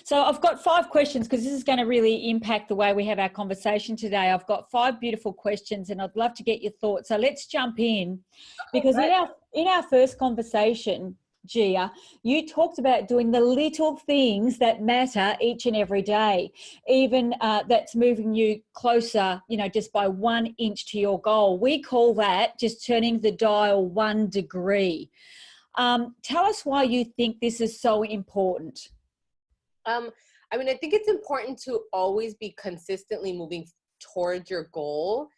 So I've got 5 questions because this is going to really impact the way we have our conversation today. I've got 5 beautiful questions and I'd love to get your thoughts. So let's jump in, because in our first conversation, Gia, you talked about doing the little things that matter each and every day, even that's moving you closer, just by 1 inch to your goal. We call that just turning the dial 1 degree. Tell us why you think this is so important. I think it's important to always be consistently moving towards your goal,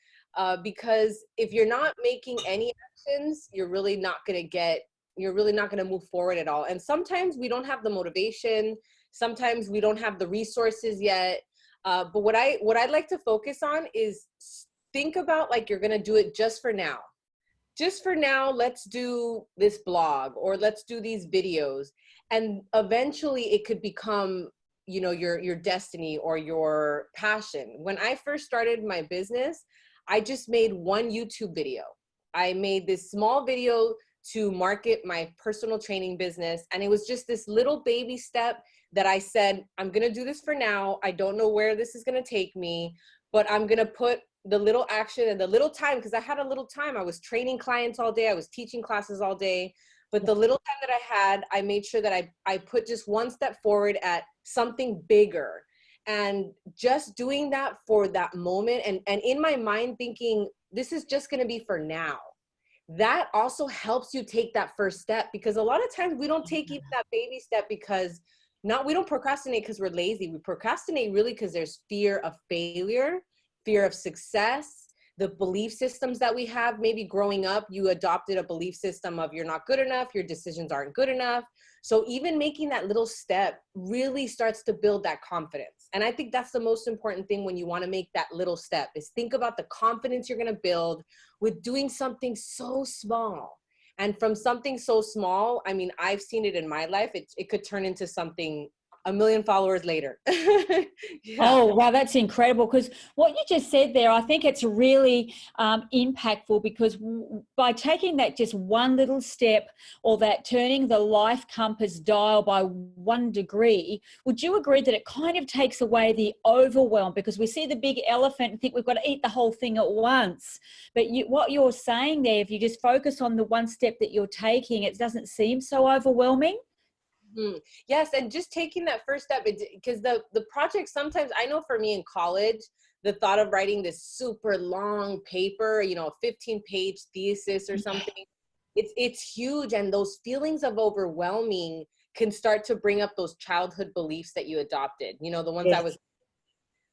because if you're not making any actions, you're really not going to move forward at all. And sometimes we don't have the motivation. Sometimes we don't have the resources yet. But what I'd like to focus on is think about like you're going to do it just for now. Just for now, let's do this blog or let's do these videos. And eventually it could become, your destiny or your passion. When I first started my business, I just made 1 YouTube video. I made this small video to market my personal training business. And it was just this little baby step that I said, I'm going to do this for now. I don't know where this is going to take me, but I'm going to put the little action and the little time, because I had a little time. I was training clients all day. I was teaching classes all day. But the little time that I had, I made sure that I put just 1 step forward at something bigger. And just doing that for that moment and in my mind thinking, this is just going to be for now. That also helps you take that first step, because a lot of times we don't take even that baby step because we don't procrastinate because we're lazy. We procrastinate really because there's fear of failure, fear of success, the belief systems that we have. Maybe growing up, you adopted a belief system of you're not good enough, your decisions aren't good enough. So even making that little step really starts to build that confidence. And I think that's the most important thing when you want to make that little step, is think about the confidence you're going to build with doing something so small. And from something so small, I've seen it in my life. It could turn into something 1 million followers later. Yeah. Oh, wow, that's incredible. Because what you just said there, I think it's really impactful, because by taking that just 1 little step, or that turning the life compass dial by 1 degree, would you agree that it kind of takes away the overwhelm? Because we see the big elephant and think we've got to eat the whole thing at once. But what you're saying there, if you just focus on the 1 step that you're taking, it doesn't seem so overwhelming. Yes, and just taking that first step, because the project, sometimes, I know for me in college, the thought of writing this super long paper, a 15-page thesis or something, it's huge. And those feelings of overwhelming can start to bring up those childhood beliefs that you adopted, the ones I was.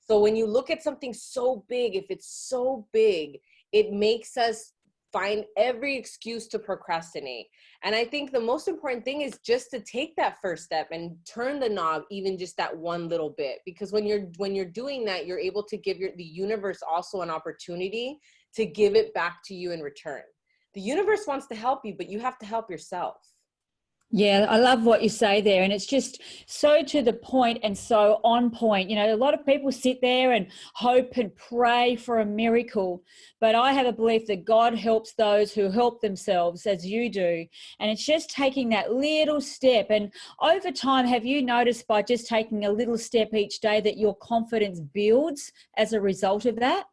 So when you look at something so big, if it's so big, it makes us find every excuse to procrastinate. And I think the most important thing is just to take that first step and turn the knob even just that 1 little bit. Because when you're doing that, you're able to give the universe also an opportunity to give it back to you in return. The universe wants to help you, but you have to help yourself. Yeah, I love what you say there. And it's just so to the point and so on point. A lot of people sit there and hope and pray for a miracle, but I have a belief that God helps those who help themselves, as you do. And it's just taking that little step. And over time, have you noticed by just taking a little step each day that your confidence builds as a result of that?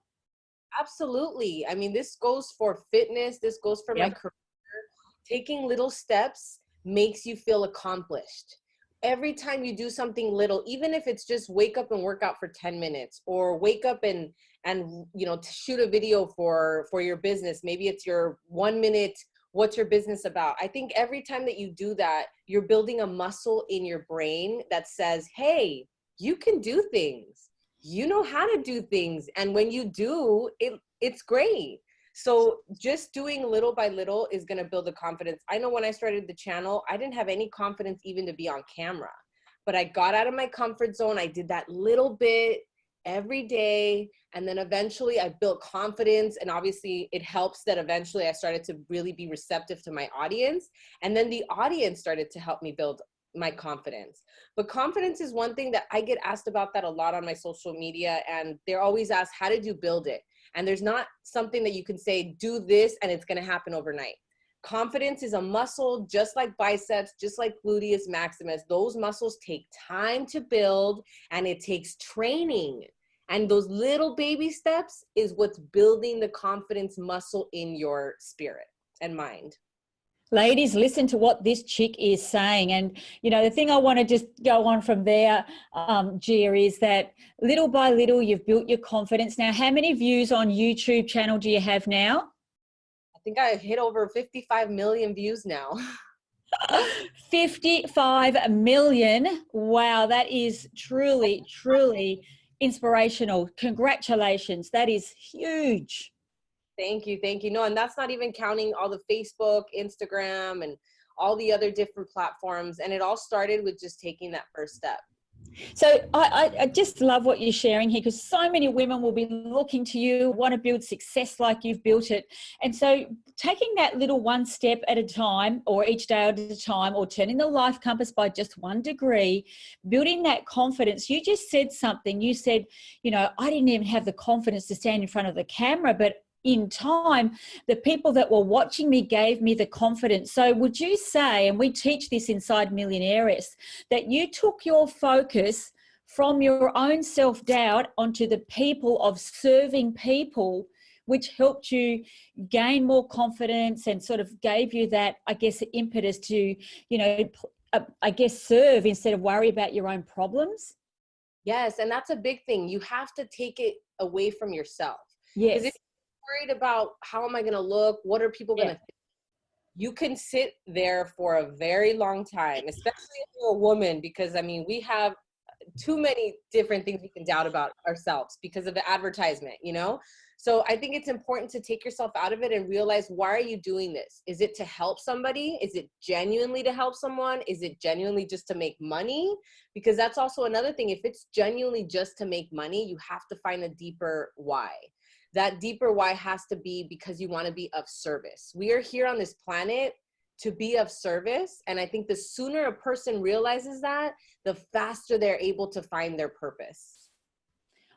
Absolutely. This goes for fitness. This goes for my career. Taking little steps makes you feel accomplished. Every time you do something little, even if it's just wake up and work out for 10 minutes, or wake up and shoot a video for your business. Maybe it's your 1 minute, what's your business about? I think every time that you do that, you're building a muscle in your brain that says, hey, you can do things. You know how to do things. And when you do, it's great. So just doing little by little is going to build the confidence. I know when I started the channel, I didn't have any confidence even to be on camera, but I got out of my comfort zone. I did that little bit every day. And then eventually I built confidence. And obviously it helps that eventually I started to really be receptive to my audience. And then the audience started to help me build my confidence. But confidence is one thing that I get asked about that a lot on my social media. And they're always asked, how did you build it? And there's not something that you can say, do this and it's going to happen overnight. Confidence is a muscle, just like biceps, just like gluteus maximus. Those muscles take time to build, and it takes training. And those little baby steps is what's building the confidence muscle in your spirit and mind. Ladies, listen to what this chick is saying. And, you know, the thing I want to just go on from there, Gia, is that little by little, you've built your confidence. Now, how many views on YouTube channel do you have now? I think I hit over 55 million views now. 55 million. Wow, that is truly, truly inspirational. Congratulations. That is huge. Thank you. Thank you. No, and that's not even counting all the Facebook, Instagram, and all the other different platforms. And it all started with just taking that first step. So I just love what you're sharing here, because so many women will be looking to you, want to build success like you've built it. And so taking that little one step at a time, or each day at a time, or turning the life compass by just 1 degree, building that confidence. You just said something. You said, you know, I didn't even have the confidence to stand in front of the camera, but in time, the people that were watching me gave me the confidence. So would you say, and we teach this inside MIllionairess, that you took your focus from your own self-doubt onto the people of serving people, which helped you gain more confidence and sort of gave you that, I guess, impetus to, you know, I guess, serve instead of worry about your own problems? Yes, and that's a big thing. You have to take it away from yourself. Yes. Worried about how am I going to look, what are people going to think, you can sit there for a very long time, especially if you're a woman, because I mean, we have too many different things we can doubt about ourselves because of the advertisement, you know? So I think it's important to take yourself out of it and realize, why are you doing this? Is it to help somebody? Is it genuinely to help someone? Is it genuinely just to make money? Because that's also another thing. If it's genuinely just to make money, you have to find a deeper why. That deeper why has to be because you want to be of service. We are here on this planet to be of service. And I think the sooner a person realizes that, the faster they're able to find their purpose.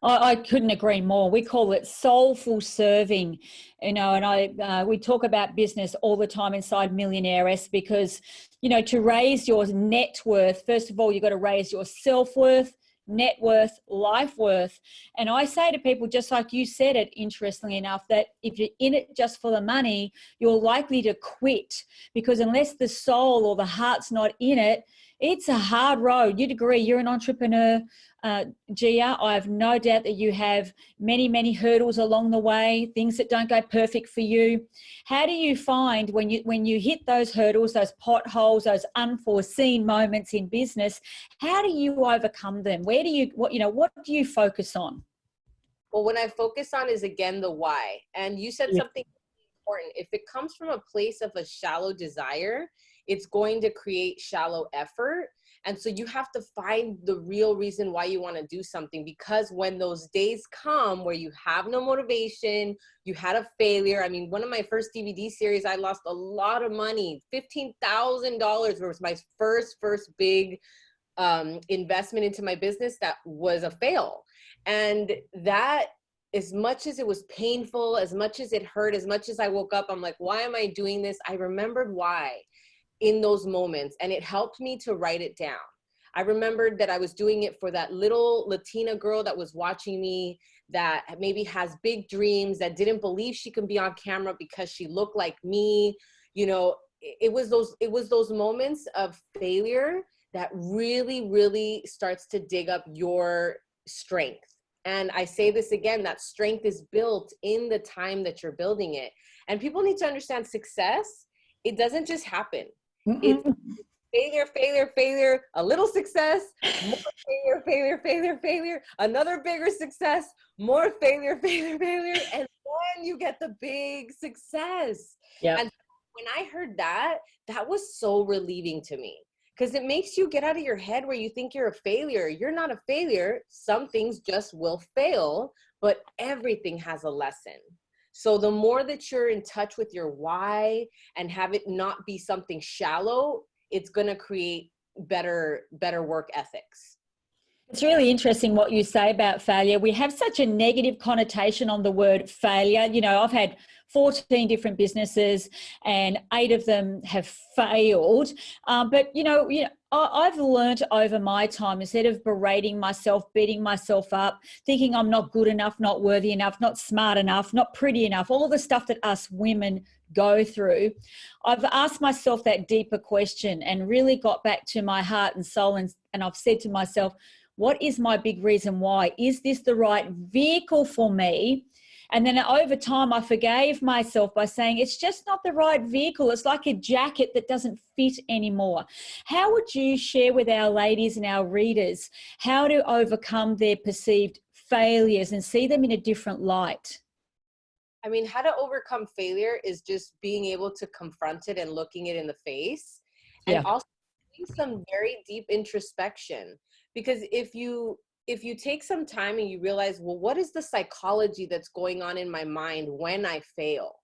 I couldn't agree more. We call it soulful serving, you know, and we talk about business all the time inside MIllionairess, because, you know, to raise your net worth, first of all, you've got to raise your self-worth, net worth, life worth. And I say to people, just like you said it, interestingly enough, that if you're in it just for the money, you're likely to quit, because unless the soul or the heart's not in it, it's a hard road. You'd agree, you're an entrepreneur, Gia. I have no doubt that you have many, many hurdles along the way, things that don't go perfect for you. How do you find when you hit those hurdles, those potholes, those unforeseen moments in business, how do you overcome them? What do you focus on? Well, what I focus on is, again, the why. And you said something important. If it comes from a place of a shallow desire, it's going to create shallow effort. And so you have to find the real reason why you want to do something, because when those days come where you have no motivation, you had a failure. I mean, one of my first DVD series, I lost a lot of money. $15,000 was my first big investment into my business that was a fail. And that, as much as it was painful, as much as it hurt, as much as I woke up, I'm like, why am I doing this? I remembered why in those moments, and it helped me to write it down. I remembered that I was doing it for that little Latina girl that was watching me, that maybe has big dreams, that didn't believe she could be on camera because she looked like me. You know, it was those moments of failure that really, really starts to dig up your strength. And I say this again, that strength is built in the time that you're building it. And people need to understand, success, it doesn't just happen. It's failure, a little success, more failure, another bigger success, more failure, and then you get the big success. Yeah. And when I heard that, that was so relieving to me, because it makes you get out of your head where you think you're a failure. You're not a failure. Some things just will fail, but everything has a lesson. So the more that you're in touch with your why and have it not be something shallow, it's going to create better work ethics. It's really interesting what you say about failure. We have such a negative connotation on the word failure. You know, I've had 14 different businesses and 8 of them have failed. But, I've learned over my time, instead of berating myself, beating myself up, thinking I'm not good enough, not worthy enough, not smart enough, not pretty enough, all the stuff that us women go through, I've asked myself that deeper question and really got back to my heart and soul. And I've said to myself, what is my big reason why? Is this the right vehicle for me? And then over time, I forgave myself by saying, it's just not the right vehicle. It's like a jacket that doesn't fit anymore. How would you share with our ladies and our readers how to overcome their perceived failures and see them in a different light? I mean, how to overcome failure is just being able to confront it and looking it in the face, and also doing some very deep introspection. Because if you take some time and you realize, well, what is the psychology that's going on in my mind when I fail?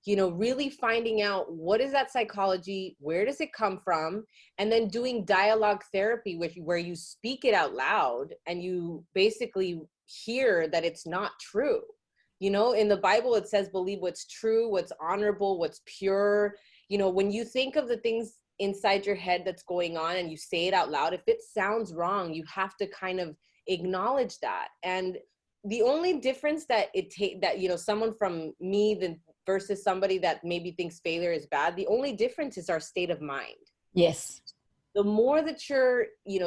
You know, really finding out what is that psychology, where does it come from, and then doing dialogue therapy where you speak it out loud and you basically hear that it's not true. You know, in the Bible, it says, believe what's true, what's honorable, what's pure. You know, when you think of the things inside your head that's going on and you say it out loud, if it sounds wrong, you have to kind of acknowledge that. And the only difference that someone from me versus somebody that maybe thinks failure is bad, the only difference is our state of mind. Yes. The more that you're,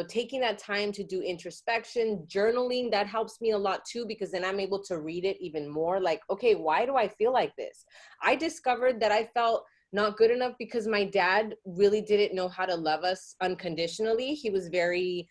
taking that time to do introspection, journaling, that helps me a lot too, because then I'm able to read it even more. Like, okay, why do I feel like this? I discovered that I felt not good enough because my dad really didn't know how to love us unconditionally. He was very,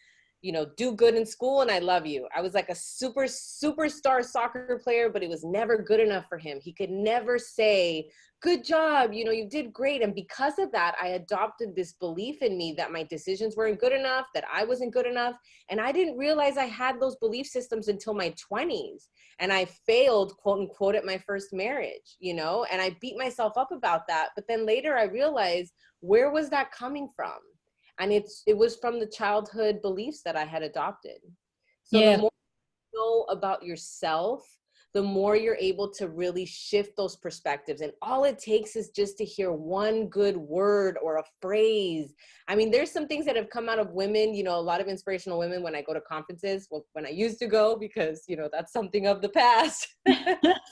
do good in school and I love you. I was like a superstar soccer player, but it was never good enough for him. He could never say, good job, you did great. And because of that, I adopted this belief in me that my decisions weren't good enough, that I wasn't good enough. And I didn't realize I had those belief systems until my 20s. And I failed, quote unquote, at my first marriage, and I beat myself up about that. But then later I realized, where was that coming from? And it was from the childhood beliefs that I had adopted. So the more you know about yourself, the more you're able to really shift those perspectives. And all it takes is just to hear one good word or a phrase. I mean, there's some things that have come out of women, a lot of inspirational women when I go to conferences, well, when I used to go, because, that's something of the past.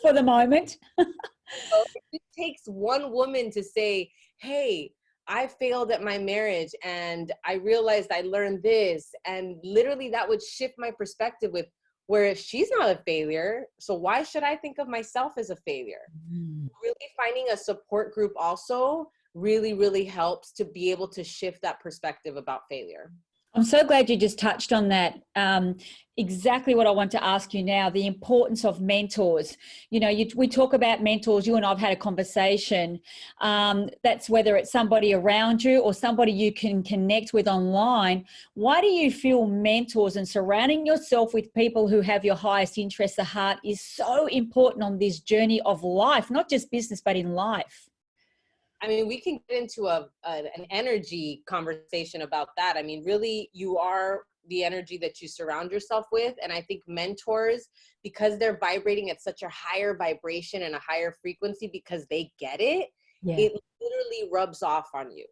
For the moment. So it takes one woman to say, hey, I failed at my marriage and I realized I learned this. And literally that would shift my perspective with, where if she's not a failure, so why should I think of myself as a failure? Really finding a support group also really, really helps to be able to shift that perspective about failure. I'm so glad you just touched on that. Exactly what I want to ask you now, the importance of mentors. We talk about mentors. You and I have had a conversation. That's whether it's somebody around you or somebody you can connect with online. Why do you feel mentors and surrounding yourself with people who have your highest interests at heart is so important on this journey of life, not just business, but in life? I mean, we can get into an energy conversation about that. I mean, really, you are the energy that you surround yourself with. And I think mentors, because they're vibrating at such a higher vibration and a higher frequency, because they get it, it literally rubs off on you.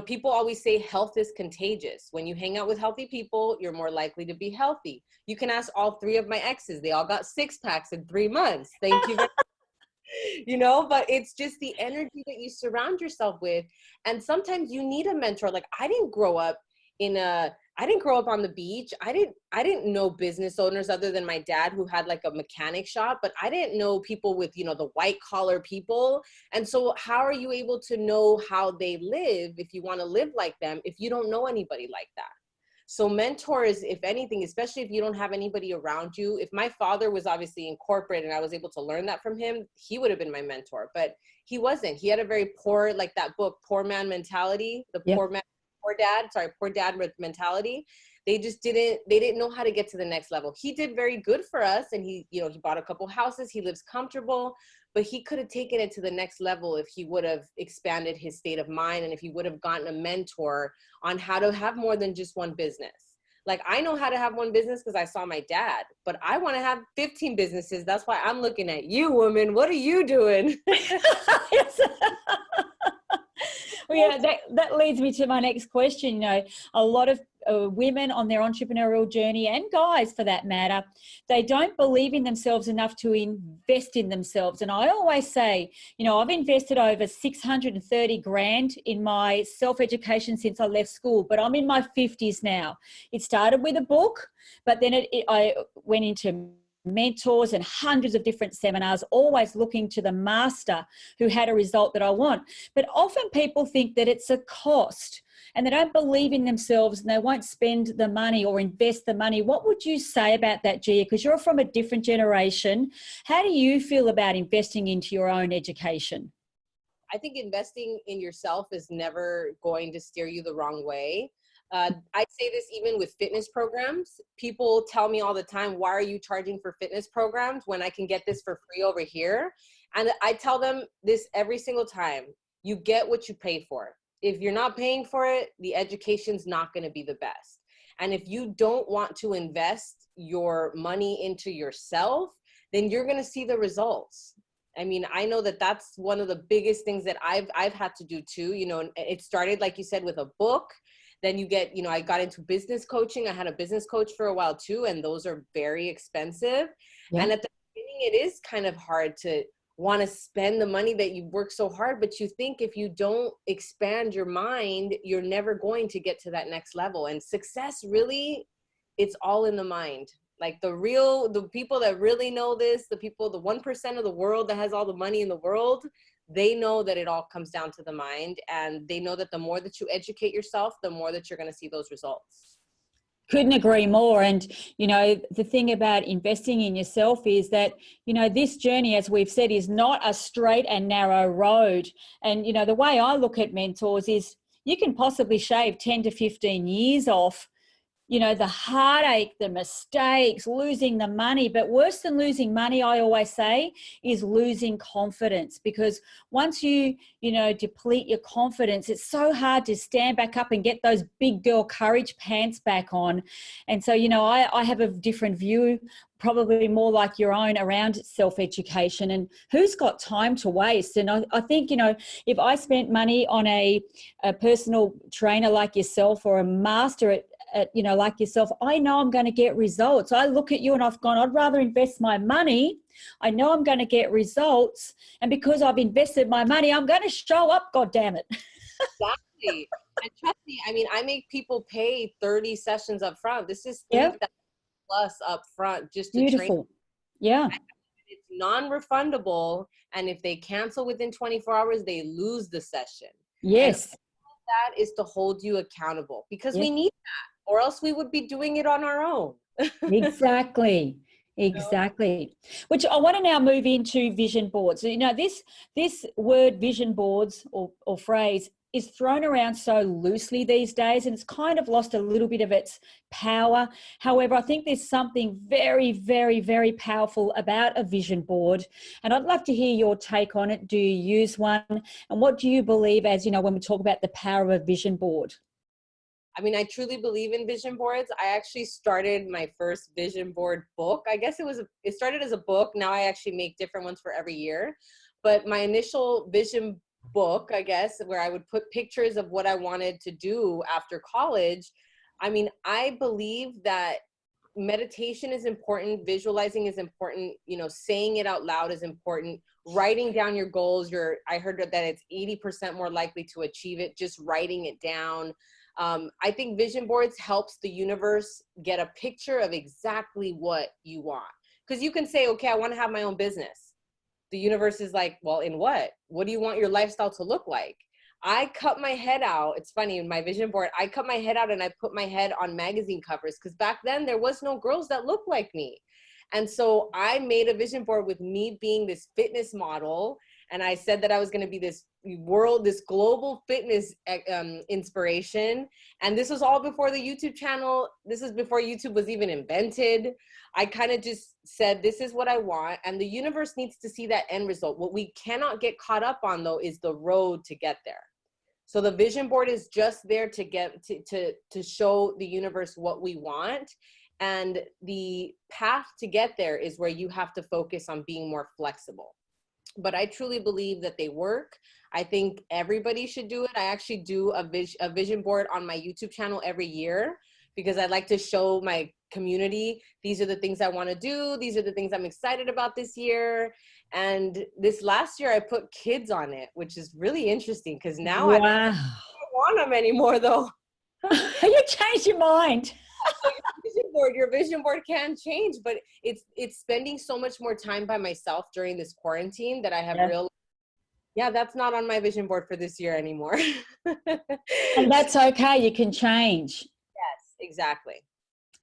People always say health is contagious. When you hang out with healthy people, you're more likely to be healthy. You can ask all 3 of my exes. They all got 6-packs in 3 months. Thank you very much. But it's just the energy that you surround yourself with. And sometimes you need a mentor. Like I didn't grow up on the beach. I didn't know business owners other than my dad, who had like a mechanic shop, but I didn't know people with, the white collar people. And so how are you able to know how they live if you want to live like them, if you don't know anybody like that? So mentors, if anything, especially if you don't have anybody around you, if my father was obviously in corporate and I was able to learn that from him, he would have been my mentor, but he wasn't. He had a very poor, like that book, Poor Man Mentality, poor dad mentality. They didn't know how to get to the next level. He did very good for us. And he bought a couple houses, he lives comfortable, but he could have taken it to the next level if he would have expanded his state of mind and if he would have gotten a mentor on how to have more than just one business. Like, I know how to have one business because I saw my dad, but I want to have 15 businesses. That's why I'm looking at you, woman. What are you doing? Well, yeah, that leads me to my next question. You know, a lot of women on their entrepreneurial journey, and guys for that matter, they don't believe in themselves enough to invest in themselves. And I always say, you know, I've invested over 630 grand in my self-education since I left school, but I'm in my 50s now. It started with a book, but then I went into mentors and hundreds of different seminars, always looking to the master who had a result that I want. But often people think that it's a cost and they don't believe in themselves and they won't spend the money or invest the money. What would you say about that, Gia? Because you're from a different generation. How do you feel about investing into your own education? I think investing in yourself is never going to steer you the wrong way. I say this even with fitness programs. People tell me all the time, why are you charging for fitness programs when I can get this for free over here? And I tell them this every single time: you get what you pay for. If you're not paying for it, the education's not going to be the best. And if you don't want to invest your money into yourself, then you're going to see the results. I mean, I know that that's one of the biggest things that I've had to do too. You know, it started, like you said, with a book. Then you get, you know, I got into business coaching. I had a business coach for a while too, and those are very expensive. Yeah. And at the beginning, it is kind of hard to want to spend the money that you work so hard, but you think if you don't expand your mind, you're never going to get to that next level. And success, really, it's all in the mind. Like the people that really know this, the 1% of the world that has all the money in the world, they know that it all comes down to the mind, and they know that the more that you educate yourself, the more that you're going to see those results. Couldn't agree more. And, you know, the thing about investing in yourself is that, you know, this journey, as we've said, is not a straight and narrow road. And, you know, the way I look at mentors is you can possibly shave 10 to 15 years off, you know, the heartache, the mistakes, losing the money. But worse than losing money, I always say, is losing confidence. Because once you know, deplete your confidence, it's so hard to stand back up and get those big girl courage pants back on. And so, you know, I have a different view, probably more like your own, around self-education and who's got time to waste. And I think, you know, if I spent money on a personal trainer like yourself or a master at you know, like yourself, I know I'm going to get results. I look at you and I've gone, I'd rather invest my money. I know I'm going to get results. And because I've invested my money, I'm going to show up, God damn it. Exactly. And trust me, I mean, I make people pay 30 sessions up front. This is $3,000 plus up front just to train. Yeah. It's non-refundable. And if they cancel within 24 hours, they lose the session. Yes. And that is to hold you accountable, because we need that, or else we would be doing it on our own. Exactly. Exactly. Which I want to now move into vision boards. You know, this word vision boards or phrase is thrown around so loosely these days, and it's kind of lost a little bit of its power. However, I think there's something very, very, very powerful about a vision board, and I'd love to hear your take on it. Do you use one? And what do you believe, as you know, when we talk about the power of a vision board? I mean, I truly believe in vision boards. I actually started my first vision board book. I guess it started as a book. Now I actually make different ones for every year. But my initial vision book, I guess, where I would put pictures of what I wanted to do after college. I mean, I believe that meditation is important, visualizing is important, you know, saying it out loud is important, writing down your goals. I heard that it's 80% more likely to achieve it just writing it down. I think vision boards helps the universe get a picture of exactly what you want. Because you can say, okay, I want to have my own business. The universe is like, well, in what? What do you want your lifestyle to look like? I cut my head out. It's funny, in my vision board, I cut my head out and I put my head on magazine covers, because back then there was no girls that looked like me. And so I made a vision board with me being this fitness model. And I said that I was going to be this global fitness inspiration. And this was all before the YouTube channel. This is before YouTube was even invented. I kind of just said, this is what I want. And the universe needs to see that end result. What we cannot get caught up on, though, is the road to get there. So the vision board is just there to get to show the universe what we want. And the path to get there is where you have to focus on being more flexible. But I truly believe that they work. I think everybody should do it. I actually do a vision board on my YouTube channel every year, because I like to show my community, these are the things I want to do. These are the things I'm excited about this year. And this last year I put kids on it, which is really interesting, because now I don't want them anymore though. You changed your mind. So your vision board can change, but it's spending so much more time by myself during this quarantine that I have realized, yeah, that's not on my vision board for this year anymore. And that's okay. You can change. Yes, exactly.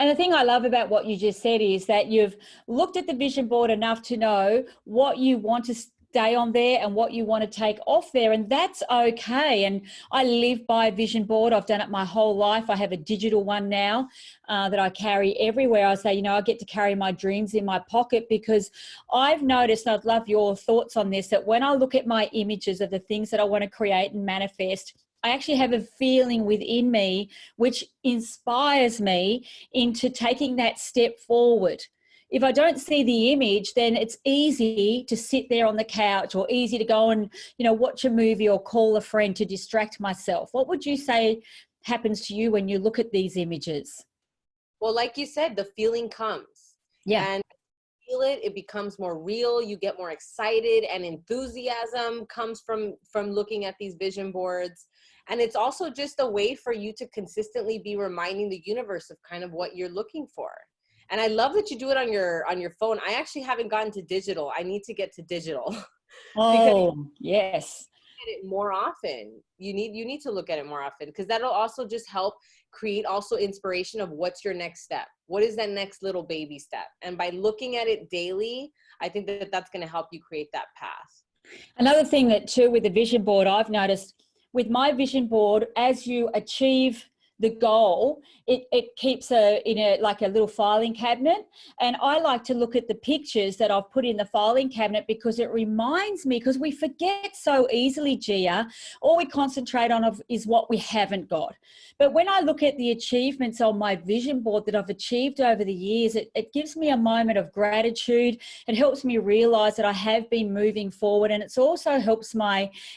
And the thing I love about what you just said is that you've looked at the vision board enough to know what you want to stay on there and what you want to take off there, and that's okay. And I live by a vision board. I've done it my whole life. I have a digital one now that I carry everywhere. I say, I get to carry my dreams in my pocket, because I've noticed, and I'd love your thoughts on this, that when I look at my images of the things that I want to create and manifest, I actually have a feeling within me which inspires me into taking that step forward. If I don't see the image, then it's easy to sit there on the couch, or easy to go and, watch a movie or call a friend to distract myself. What would you say happens to you when you look at these images? Well, like you said, the feeling comes. Yeah. And feel it, it becomes more real. You get more excited, and enthusiasm comes from looking at these vision boards. And it's also just a way for you to consistently be reminding the universe of kind of what you're looking for. And I love that you do it on your phone. I actually haven't gotten to digital. I need to get to digital. Oh, yes. It more often. You need to look at it more often, because that'll also just help create also inspiration of what's your next step. What is that next little baby step? And by looking at it daily, I think that that's going to help you create that path. Another thing that too with the vision board, I've noticed with my vision board, as you achieve the goal, it keeps in a little filing cabinet. And I like to look at the pictures that I've put in the filing cabinet, because it reminds me, because we forget so easily, Gia. All we concentrate on is what we haven't got. But when I look at the achievements on my vision board that I've achieved over the years, it gives me a moment of gratitude. It helps me realize that I have been moving forward, and it also helps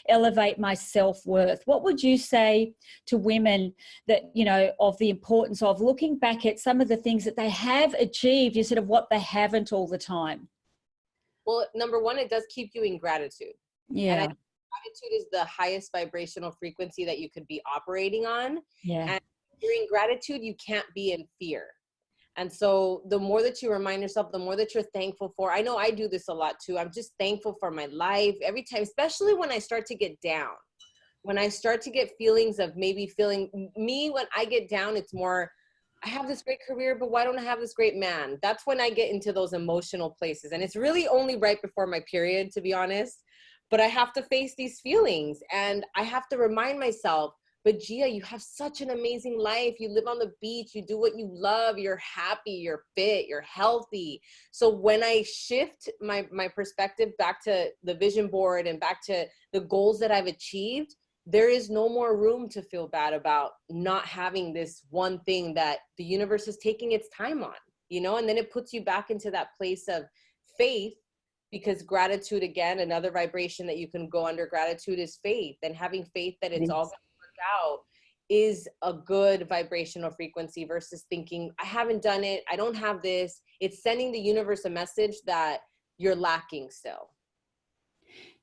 elevate my self-worth. What would you say to women that, of the importance of looking back at some of the things that they have achieved instead of what they haven't all the time? Well, number one, it does keep you in gratitude. Yeah. And I think gratitude is the highest vibrational frequency that you could be operating on. Yeah. And during gratitude, you can't be in fear. And so the more that you remind yourself, the more that you're thankful for. I know I do this a lot too. I'm just thankful for my life every time, especially when I start to get down. When I start to get feelings of maybe feeling me, when I get down, it's more, I have this great career, but why don't I have this great man? That's when I get into those emotional places. And it's really only right before my period, to be honest. But I have to face these feelings, and I have to remind myself, but Gia, you have such an amazing life. You live on the beach, you do what you love, you're happy, you're fit, you're healthy. So when I shift my perspective back to the vision board and back to the goals that I've achieved, there is no more room to feel bad about not having this one thing that the universe is taking its time on, and then it puts you back into that place of faith, because gratitude, again, another vibration that you can go under gratitude is faith, and having faith that it's all going to work out is a good vibrational frequency versus thinking, I haven't done it, I don't have this. It's sending the universe a message that you're lacking still.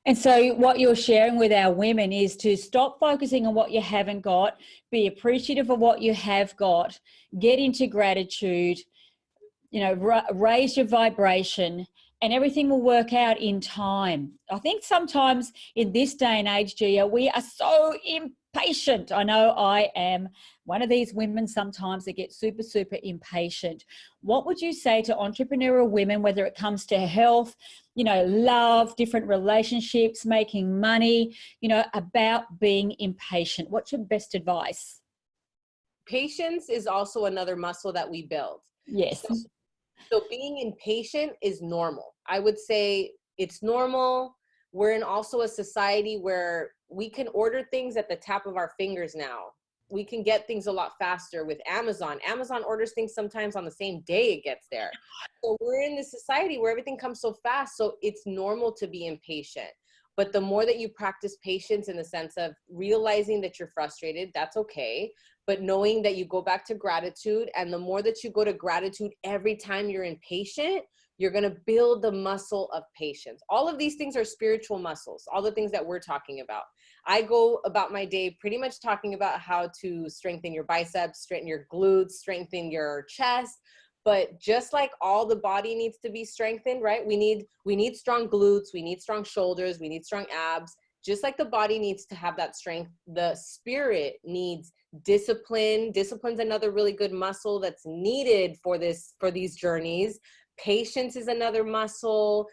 And so what you're sharing with our women is to stop focusing on what you haven't got, be appreciative of what you have got, get into gratitude, raise your vibration, and everything will work out in time. I think sometimes in this day and age, Gia, we are so impatient. I know I am one of these women sometimes that get super, super impatient. What would you say to entrepreneurial women, whether it comes to health, love, different relationships, making money, about being impatient? What's your best advice? Patience is also another muscle that we build. Yes. So being impatient is normal. I would say it's normal. We're in also a society where we can order things at the tap of our fingers now. We can get things a lot faster with Amazon. Amazon orders things sometimes on the same day it gets there. So we're in this society where everything comes so fast. So it's normal to be impatient. But the more that you practice patience in the sense of realizing that you're frustrated, that's okay. But knowing that you go back to gratitude, and the more that you go to gratitude every time you're impatient, you're going to build the muscle of patience. All of these things are spiritual muscles, all the things that we're talking about. I go about my day pretty much talking about how to strengthen your biceps, strengthen your glutes, strengthen your chest. But just like all the body needs to be strengthened, right? We need strong glutes, we need strong shoulders, we need strong abs. Just like the body needs to have that strength, the spirit needs discipline. Discipline's another really good muscle that's needed for these journeys. Patience is another muscle.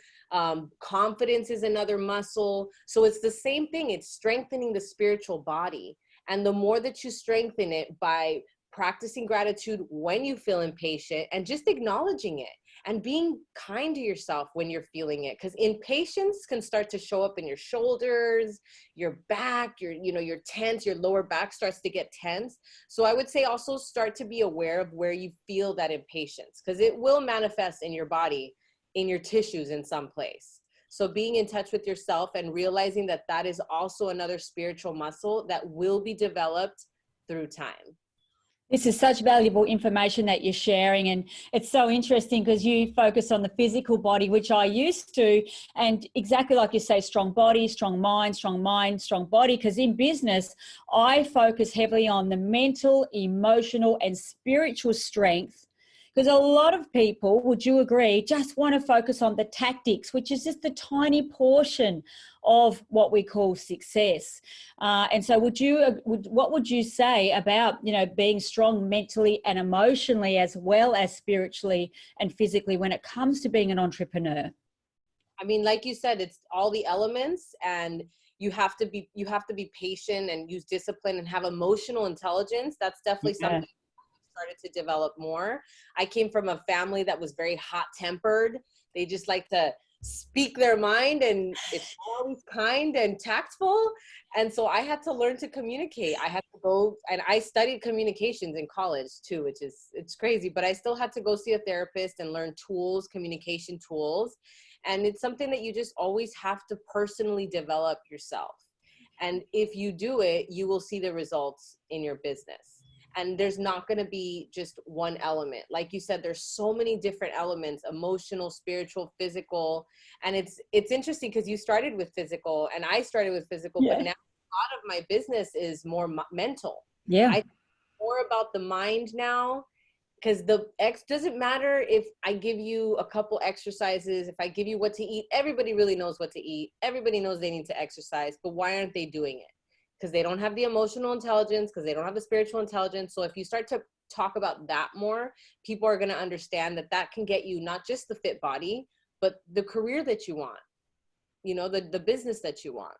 Confidence is another muscle. So it's the same thing. It's strengthening the spiritual body. And the more that you strengthen it by practicing gratitude when you feel impatient and just acknowledging it and being kind to yourself when you're feeling it, because impatience can start to show up in your shoulders, your back, you're tense, your lower back starts to get tense. So I would say also start to be aware of where you feel that impatience, because it will manifest in your body, in your tissues in some place. So being in touch with yourself and realizing that that is also another spiritual muscle that will be developed through time. This is such valuable information that you're sharing, and it's so interesting because you focus on the physical body, which I used to, and exactly like you say, strong body, strong mind, strong body, because in business, I focus heavily on the mental, emotional, and spiritual strength. Because a lot of people, would you agree, just want to focus on the tactics, which is just a tiny portion of what we call success. And so what would you say about, being strong mentally and emotionally as well as spiritually and physically when it comes to being an entrepreneur? I mean, like you said, it's all the elements, and you have to be patient and use discipline and have emotional intelligence. That's definitely something started to develop more. I came from a family that was very hot-tempered. They just like to speak their mind, and it's always kind and tactful. And so I had to learn to communicate. I had to go, and I studied communications in college too, it's crazy, but I still had to go see a therapist and learn tools, communication tools. And it's something that you just always have to personally develop yourself. And if you do it, you will see the results in your business. And there's not going to be just one element. Like you said, there's so many different elements: emotional, spiritual, physical. And it's interesting because you started with physical and I started with physical, but now a lot of my business is more mental. Yeah. I think more about the mind now, because doesn't matter if I give you a couple exercises, if I give you what to eat. Everybody really knows what to eat. Everybody knows they need to exercise, but why aren't they doing it? Because they don't have the emotional intelligence, because they don't have the spiritual intelligence. So if you start to talk about that more, people are going to understand that that can get you not just the fit body, but the career that you want, the business that you want.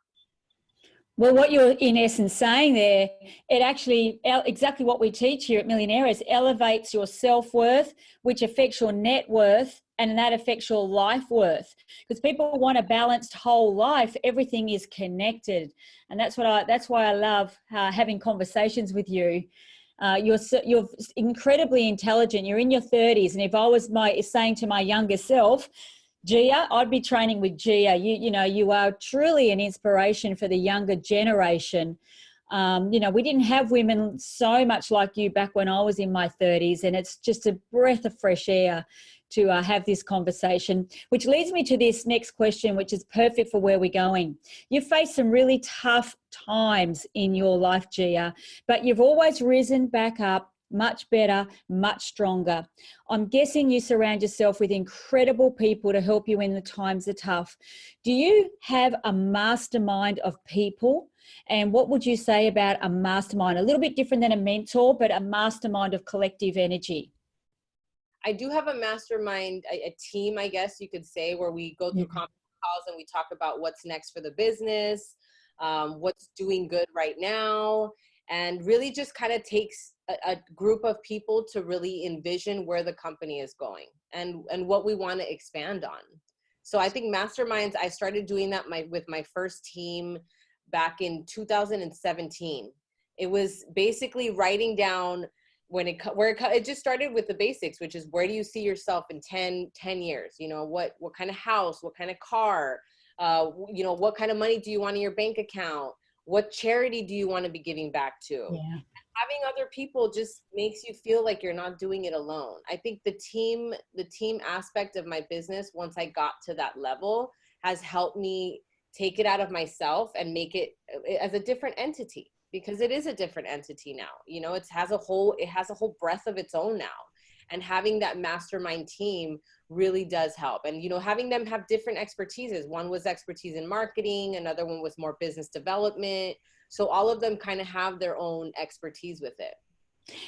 Well, what you're in essence saying there, it actually, exactly what we teach here at MIllionairess, elevates your self-worth, which affects your net worth, and that affects your life worth. Because people want a balanced whole life. Everything is connected. And that's why I love having conversations with you. You're incredibly intelligent. You're in your 30s. And if I was saying to my younger self, Gia, I'd be training with Gia. You are truly an inspiration for the younger generation. We didn't have women so much like you back when I was in my 30s, and it's just a breath of fresh air to have this conversation, which leads me to this next question, which is perfect for where we're going. You've faced some really tough times in your life, Gia, but you've always risen back up much better, much stronger. I'm guessing you surround yourself with incredible people to help you when the times are tough. Do you have a mastermind of people? And what would you say about a mastermind? A little bit different than a mentor, but a mastermind of collective energy. I do have a mastermind, a team, I guess you could say, where we go through conference calls and we talk about what's next for the business, what's doing good right now, and really just kind of takes a group of people to really envision where the company is going and what we want to expand on. So I think masterminds, I started doing that with my first team back in 2017. It was basically writing down it just started with the basics, which is where do you see yourself in 10 years? You know, what kind of house, what kind of car, you know, what kind of money do you want in your bank account? What charity do you want to be giving back to? Yeah. Having other people just makes you feel like you're not doing it alone. I think the team aspect of my business, once I got to that level, has helped me take it out of myself and make it as a different entity, because it is a different entity now. You know, it has a whole breath of its own now. And having that mastermind team really does help. And, you know, having them have different expertises. One was expertise in marketing, another one was more business development. So all of them kind of have their own expertise with it.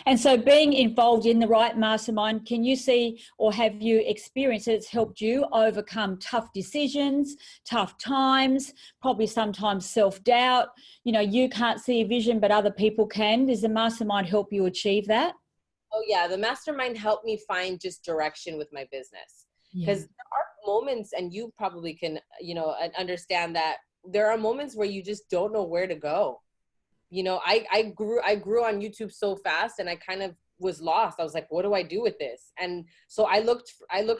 And so being involved in the right mastermind, can you see, or have you experienced it's helped you overcome tough decisions, tough times, probably sometimes self-doubt? You know, you can't see a vision, but other people can. Does the mastermind help you achieve that? Oh yeah, the mastermind helped me find just direction with my business. Because there are moments, and you probably can, you know, understand that there are moments where you just don't know where to go. You know, I grew on YouTube so fast, and I kind of was lost. I was like, what do I do with this? And so I looked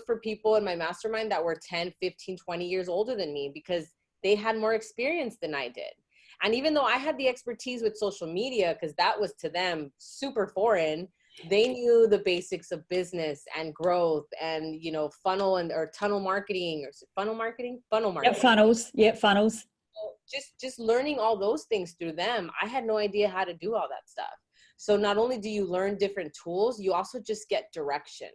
for people in my mastermind that were 10, 15, 20 years older than me, because they had more experience than I did. And even though I had the expertise with social media, because that was to them super foreign, they knew the basics of business and growth and, you know, funnel or tunnel marketing, or funnel marketing. Yeah, funnels. Yeah, funnels. Just learning all those things through them, I had no idea how to do all that stuff. So not only do you learn different tools, you also just get direction.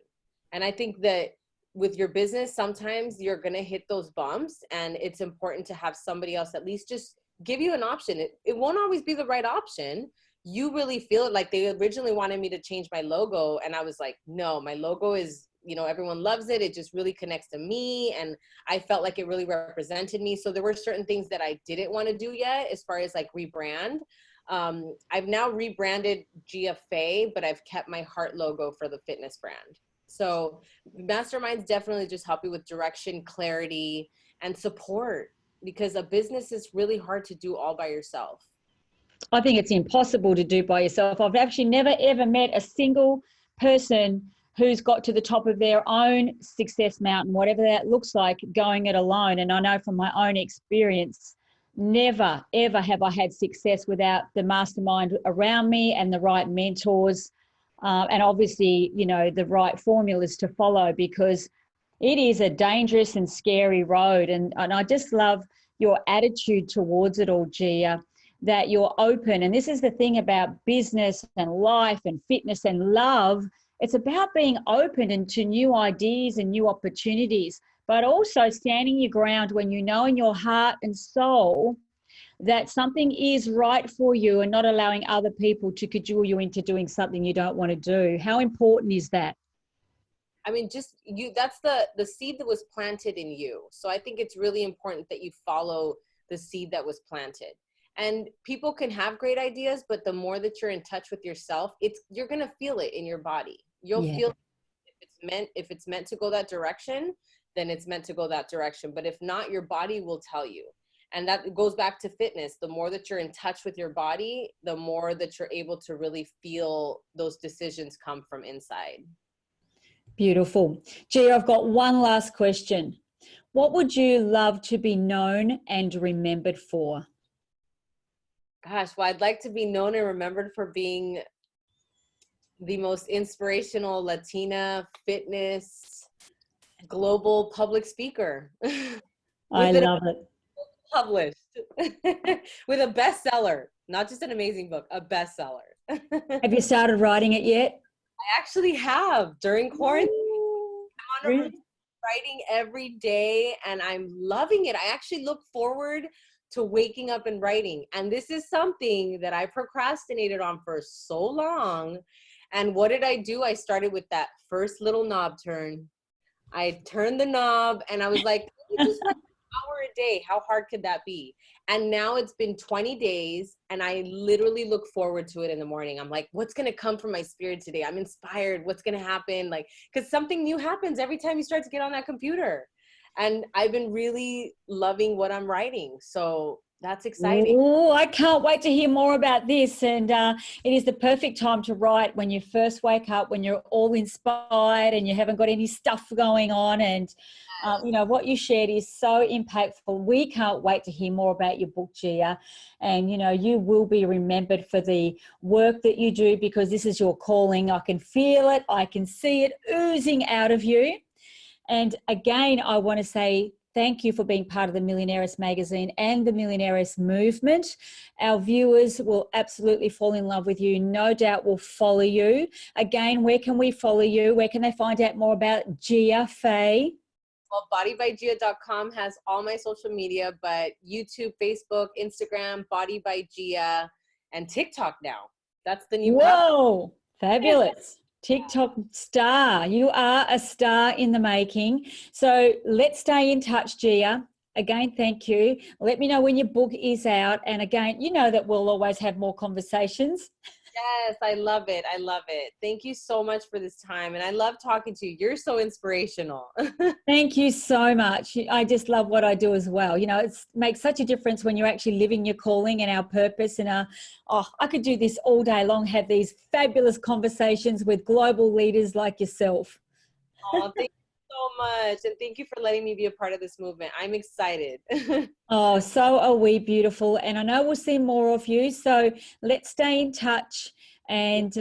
And I think that with your business, sometimes you're going to hit those bumps, and it's important to have somebody else at least just give you an option. It won't always be the right option. You really feel it. Like they originally wanted me to change my logo, and I was like, no, my logo is, you know, everyone loves it. It just really connects to me. And I felt like it really represented me. So there were certain things that I didn't want to do yet, as far as like rebrand. I've now rebranded Gia Fey, but I've kept my heart logo for the fitness brand. So masterminds definitely just help you with direction, clarity, and support, because a business is really hard to do all by yourself. I think it's impossible to do by yourself. I've actually never, ever met a single person who's got to the top of their own success mountain, whatever that looks like, going it alone. And I know from my own experience, never, ever have I had success without the mastermind around me and the right mentors. And obviously, you know, the right formulas to follow, because it is a dangerous and scary road. And I just love your attitude towards it all, Gia, that you're open. And this is the thing about business and life and fitness and love. It's about being open and to new ideas and new opportunities, but also standing your ground when you know in your heart and soul that something is right for you, and not allowing other people to cajole you into doing something you don't want to do. How important is that? I mean, just you, that's the seed that was planted in you. So I think it's really important that you follow the seed that was planted. And people can have great ideas, but the more that you're in touch with yourself, you're going to feel it in your body. You'll feel if it's meant to go that direction, then it's meant to go that direction. But if not, your body will tell you. And that goes back to fitness. The more that you're in touch with your body, the more that you're able to really feel those decisions come from inside. Beautiful. Gia, I've got one last question. What would you love to be known and remembered for? Gosh, well, I'd like to be known and remembered for being the most inspirational Latina fitness global public speaker. I love it. Published with a bestseller, not just an amazing book, a bestseller. Have you started writing it yet? I actually have, during quarantine. I'm on Really? writing every day, and I'm loving it. I actually look forward to waking up and writing. And this is something that I procrastinated on for so long. And what did I do? I started with that first little knob turn. I turned the knob, and I was like, let me just write an hour a day. How hard could that be? And now it's been 20 days, and I literally look forward to it in the morning. I'm like, what's going to come from my spirit today? I'm inspired. What's going to happen? Like, because something new happens every time you start to get on that computer. And I've been really loving what I'm writing. So That's exciting. Oh, I can't wait to hear more about this. And it is the perfect time to write when you first wake up, when you're all inspired and you haven't got any stuff going on. And, you know, what you shared is so impactful. We can't wait to hear more about your book, Gia. And, you know, you will be remembered for the work that you do, because this is your calling. I can feel it. I can see it oozing out of you. And again, I want to say thank you for being part of the MIllionairess magazine and the MIllionairess movement. Our viewers will absolutely fall in love with you. No doubt will follow you. Again, where can we follow you? Where can they find out more about Gia Fey? Well, BodyByGia.com has all my social media, but YouTube, Facebook, Instagram, BodyByGia, and TikTok now. That's the new Whoa, fabulous. TikTok star. You are a star in the making. So let's stay in touch, Gia. Again, thank you. Let me know when your book is out. And again, you know that we'll always have more conversations. Yes, I love it. I love it. Thank you so much for this time. And I love talking to you. You're so inspirational. Thank you so much. I just love what I do as well. You know, it makes such a difference when you're actually living your calling and our purpose. And I could do this all day long, have these fabulous conversations with global leaders like yourself. Oh, thank you so much. And thank you for letting me be a part of this movement. I'm excited. Oh, so are we, beautiful. And I know we'll see more of you. So let's stay in touch. And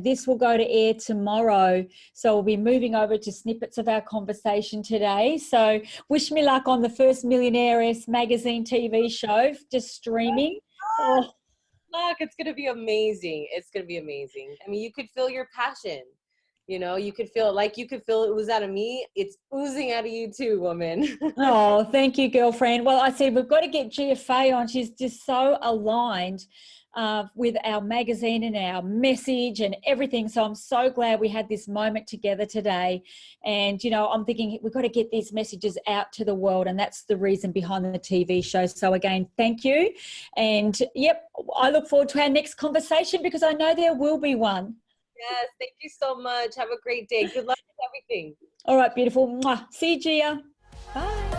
this will go to air tomorrow. So we'll be moving over to snippets of our conversation today. So wish me luck on the first MIllionairess magazine TV show, just streaming. Oh. Look, it's going to be amazing. It's going to be amazing. I mean, you could feel your passion. You know, you could feel like you could feel it ooze out of me. It's oozing out of you too, woman. Oh, thank you, girlfriend. Well, I said we've got to get Gia Fey on. She's just so aligned with our magazine and our message and everything. So I'm so glad we had this moment together today. And, you know, I'm thinking we've got to get these messages out to the world. And that's the reason behind the TV show. So again, thank you. And yep, I look forward to our next conversation, because I know there will be one. Yes, thank you so much. Have a great day. Good luck with everything. All right, beautiful. Mwah. See you, Gia. Bye.